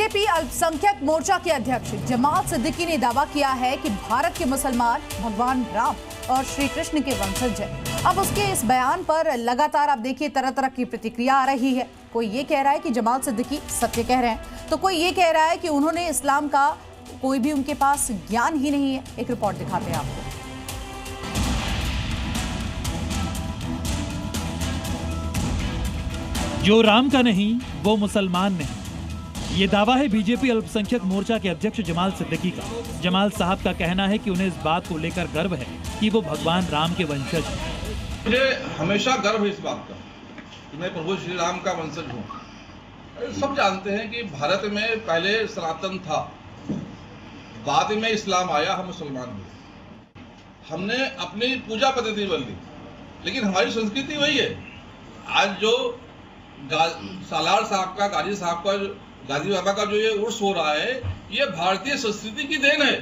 BJP अल्पसंख्यक मोर्चा के अध्यक्ष जमाल सिद्दीकी ने दावा किया है कि भारत के मुसलमान भगवान राम और श्री कृष्ण के वंशज हैं। अब उसके इस बयान पर लगातार आप देखिए तरह तरह की प्रतिक्रिया आ रही है। कोई ये कह रहा है कि जमाल सिद्दीकी सत्य कह रहे हैं, तो कोई ये कह रहा है कि उन्होंने इस्लाम का कोई भी उनके पास ज्ञान ही नहीं है। एक रिपोर्ट दिखाते हैं आपको। जो राम का नहीं वो मुसलमान नहीं, ये दावा है बीजेपी अल्पसंख्यक मोर्चा के अध्यक्ष जमाल सिद्दीकी का। जमाल साहब का कहना है कि उन्हें इस बात को लेकर गर्व है कि वो भगवान राम के वंशज हैं। मुझे हमेशा गर्व है इस बात का कि मैं प्रभु श्री राम का वंशज हूँ। सब जानते हैं कि भारत में पहले सनातन था, बाद में इस्लाम आया, हम मुसलमान हुए। हमने अपनी पूजा पद्धति बदली, लेकिन हमारी संस्कृति वही है। आज जो सालार साहब का, गाजी साहब का, गाजी बाबा का जो ये उर्स हो रहा है, ये भारतीय संस्कृति की देन है।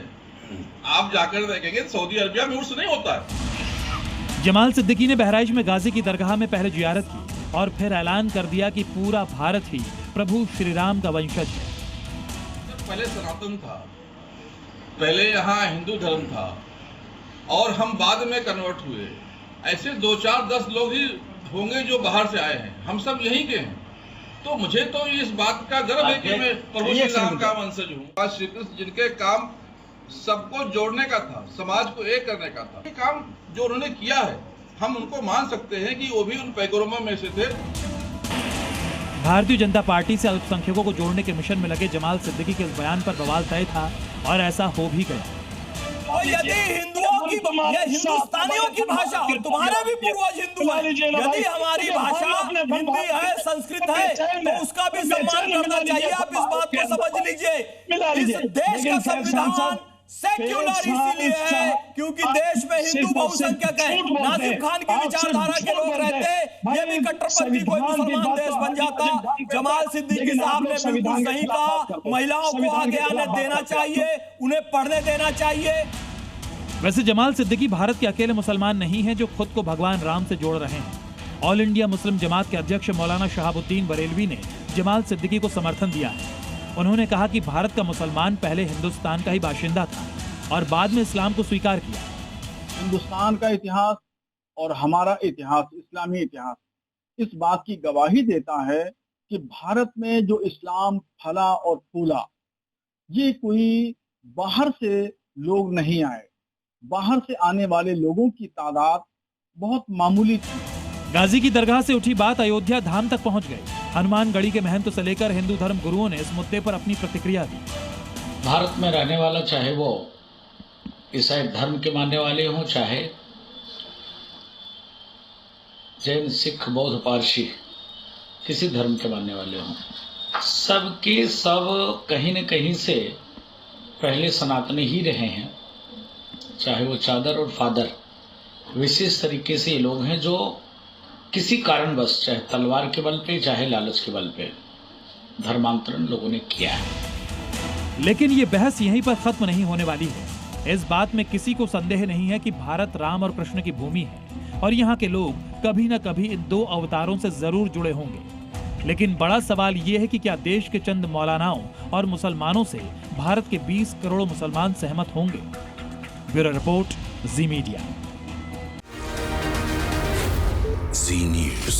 आप जाकर देखेंगे सऊदी अरबिया में उर्स नहीं होता है। जमाल सिद्दीकी ने बहराइच में गाजी की दरगाह में पहले जियारत की और फिर ऐलान कर दिया कि पूरा भारत ही प्रभु श्री राम का वंशज है। पहले सनातन था, पहले यहाँ हिंदू धर्म था और हम बाद में कन्वर्ट हुए। ऐसे 2, 4, 10 लोग ही होंगे जो बाहर से आए हैं, हम सब यहीं के हैं। तो मुझे तो इस बात का गर्व है कि मैं प्रभु श्री राम का वंशज हूँ। श्री कृष्ण जिनके काम सबको जोड़ने का था, समाज को एक करने का था, ये काम जो उन्होंने किया है, हम उनको मान सकते हैं कि वो भी उन पैगंबरों में से थे। भारतीय जनता पार्टी से अल्पसंख्यकों को जोड़ने के मिशन में लगे जमाल सिद्दीकी के इस बयान पर बवाल तय था और ऐसा हो भी गया। और यदि हिंदुओं की, या हिंदुस्तानियों की भाषा, और तुम्हारे भी पूर्वज हिंदू हैं, यदि हमारी भाषा हिंदी है, संस्कृत है, तो उसका भी सम्मान करना चाहिए। आप इस बात को समझ लीजिए। इस देश का संविधान सेक्युलर इसीलिए है क्योंकि देश में हिंदू बहुसंख्यक है। नासिर खान की विचारधारा के लोग रहते, ये भी कट्टरपंथी कोई मुसलमान देश बन जाता। जमाल सिद्दीकी साहब ने बिल्कुल सही कहा, महिलाओं को आगे आने देना चाहिए, उन्हें पढ़ने देना चाहिए। वैसे जमाल सिद्दीकी भारत के अकेले मुसलमान नहीं हैं जो खुद को भगवान राम से जोड़ रहे हैं। ऑल इंडिया मुस्लिम जमात के अध्यक्ष मौलाना शहाबुद्दीन बरेलवी ने जमाल सिद्दीकी को समर्थन दिया है। उन्होंने कहा कि भारत का मुसलमान पहले हिंदुस्तान का ही बाशिंदा था और बाद में इस्लाम को स्वीकार किया। हिंदुस्तान का इतिहास और हमारा इतिहास, इस्लामी इतिहास, इस बात की गवाही देता है कि भारत में जो इस्लाम फला और फूला, ये कोई बाहर से लोग नहीं आए। बाहर से आने वाले लोगों की तादाद बहुत मामूली थी। गाजी की दरगाह से उठी बात अयोध्या धाम तक पहुंच गई। हनुमानगढ़ी के महंत से लेकर हिंदू धर्म गुरुओं ने इस मुद्दे पर अपनी प्रतिक्रिया दी। भारत में रहने वाला, चाहे वो ईसाई धर्म के मानने वाले हों, चाहे जैन, सिख, बौद्ध, पारसी, किसी धर्म के मानने वाले हों, सबके सब कहीं न कहीं से पहले सनातनी ही रहे हैं। चाहे वो चादर और फादर, विशेष तरीके से ये लोग हैं जो किसी कारणवश, चाहे तलवार के बल पे, चाहे लालच के बल पे, धर्मांतरण लोगों ने किया है। लेकिन ये बहस यहीं पर खत्म नहीं होने वाली है। इस बात में किसी को संदेह नहीं है कि भारत राम और कृष्ण की भूमि है और यहाँ के लोग कभी न कभी इन 2 अवतारों से जरूर जुड़े होंगे। लेकिन बड़ा सवाल ये है कि क्या देश के चंद मौलानाओं और मुसलमानों से भारत के 20 करोड़ मुसलमान सहमत होंगे? ब्यूरो रिपोर्ट, जी मीडिया। जी न्यूज़।